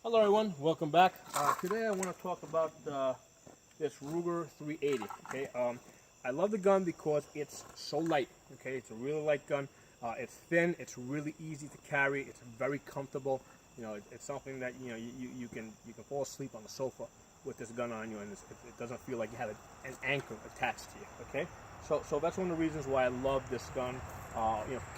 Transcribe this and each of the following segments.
Hello everyone, welcome back. Today I want to talk about this Ruger 380. Okay, I love the gun because it's so light. Okay, it's a really light gun. It's thin. It's really easy to carry. It's very comfortable. You know, it's something that you can fall asleep on the sofa with this gun on you, and it doesn't feel like you have an anchor attached to you. Okay, so that's one of the reasons why I love this gun.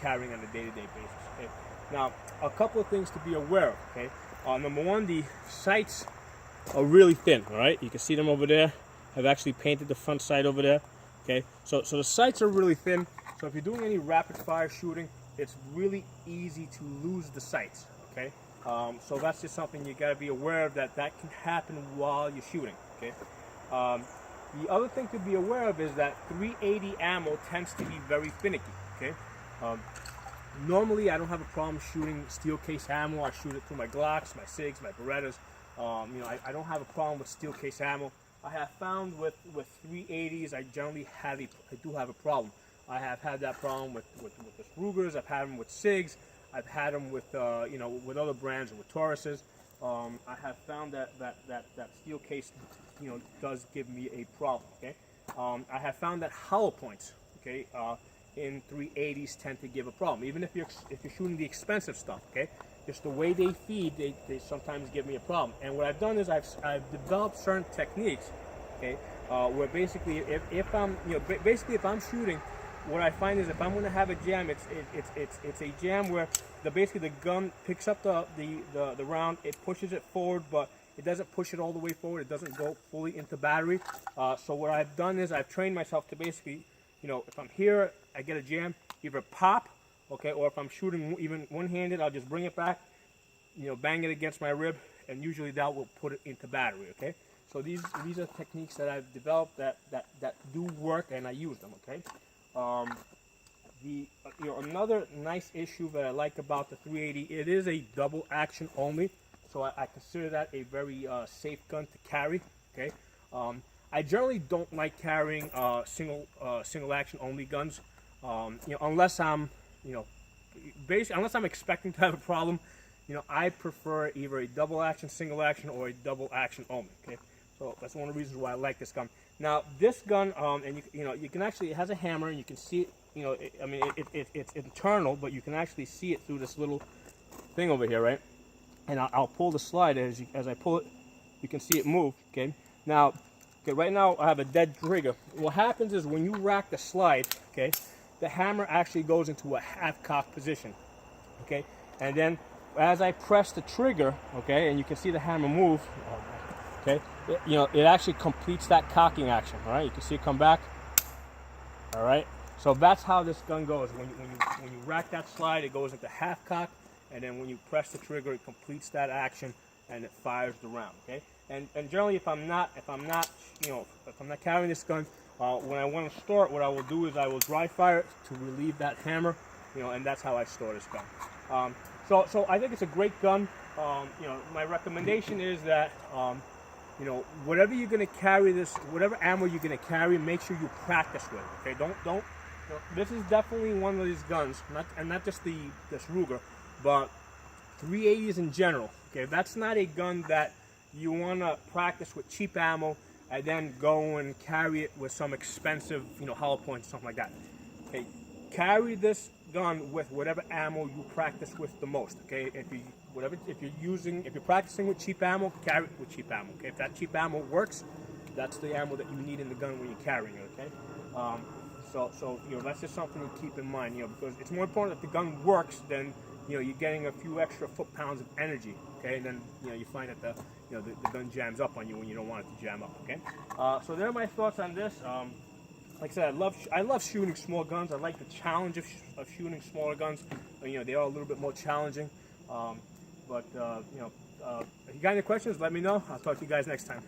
Carrying on a day-to-day basis. Okay, now a couple of things to be aware of. Okay. Number one, the sights are really thin. All right, you can see them over there. I've actually painted the front sight over there. Okay, so the sights are really thin. So if you're doing any rapid fire shooting, it's really easy to lose the sights. Okay, so that's just something you got to be aware of, that can happen while you're shooting. Okay, the other thing to be aware of is that 380 ammo tends to be very finicky. Okay. Normally, I don't have a problem shooting steel case ammo. I shoot it through my Glocks, my SIGs, my Berettas. I don't have a problem with steel case ammo. I have found with 380s, I do have a problem. I have had that problem with the Rugers. I've had them with SIGs. I've had them with with other brands and with Tauruses. I have found that steel case does give me a problem. Okay, I have found that hollow points. Okay. In 380s tend to give a problem, even if you're shooting the expensive stuff. Okay, just the way they feed, they sometimes give me a problem. And what I've done is I've developed certain techniques. Okay, where basically if I'm if I'm shooting, what I find is if I'm going to have a jam, it's a jam where basically the gun picks up the round, it pushes it forward, but it doesn't push it all the way forward. It doesn't go fully into battery. So what I've done is I've trained myself to basically, if I'm here, I get a jam, either pop, okay, or if I'm shooting even one-handed, I'll just bring it back, bang it against my rib, and usually that will put it into battery. Okay, so these are techniques that I've developed that do work, and I use them. Okay, another nice issue that I like about the 380, it is a double action only, so I consider that a very safe gun to carry. Okay. I generally don't like carrying single action only guns, unless I'm unless I'm expecting to have a problem. I prefer either a double action, single action, or a double action only. Okay, so that's one of the reasons why I like this gun. Now this gun, and you can actually, it has a hammer, and you can see it. It's internal, but you can actually see it through this little thing over here, right? And I'll pull the slide as I pull it. You can see it move. Okay, now. Okay, right now I have a dead trigger. What happens is when you rack the slide, okay, the hammer actually goes into a half-cock position, okay, and then as I press the trigger, okay, and you can see the hammer move, okay, it actually completes that cocking action. All right, you can see it come back. All right, so that's how this gun goes. When you rack that slide, it goes into half-cock, and then when you press the trigger, it completes that action and it fires the round. Okay. And generally, if I'm not carrying this gun, when I want to store it, what I will do is I will dry fire it to relieve that hammer, and that's how I store this gun. So I think it's a great gun. My recommendation is that, whatever you're going to carry whatever ammo you're going to carry, make sure you practice with it. Okay, don't. This is definitely one of these guns, not just this Ruger, but 380s in general. Okay, that's not a gun that you want to practice with cheap ammo and then go and carry it with some expensive, hollow points, something like that. Okay, carry this gun with whatever ammo you practice with the most. Okay, if you're practicing with cheap ammo, carry it with cheap ammo. Okay, if that cheap ammo works, that's the ammo that you need in the gun when you're carrying it. Okay, so that's just something to keep in mind. Because it's more important that the gun works than you're getting a few extra foot-pounds of energy. Okay, and then you find that the gun jams up on you when you don't want it to jam up. Okay, so there are my thoughts on this. Like I said, I love shooting small guns. I like the challenge of shooting smaller guns. They are a little bit more challenging. If you got any questions, let me know. I'll talk to you guys next time.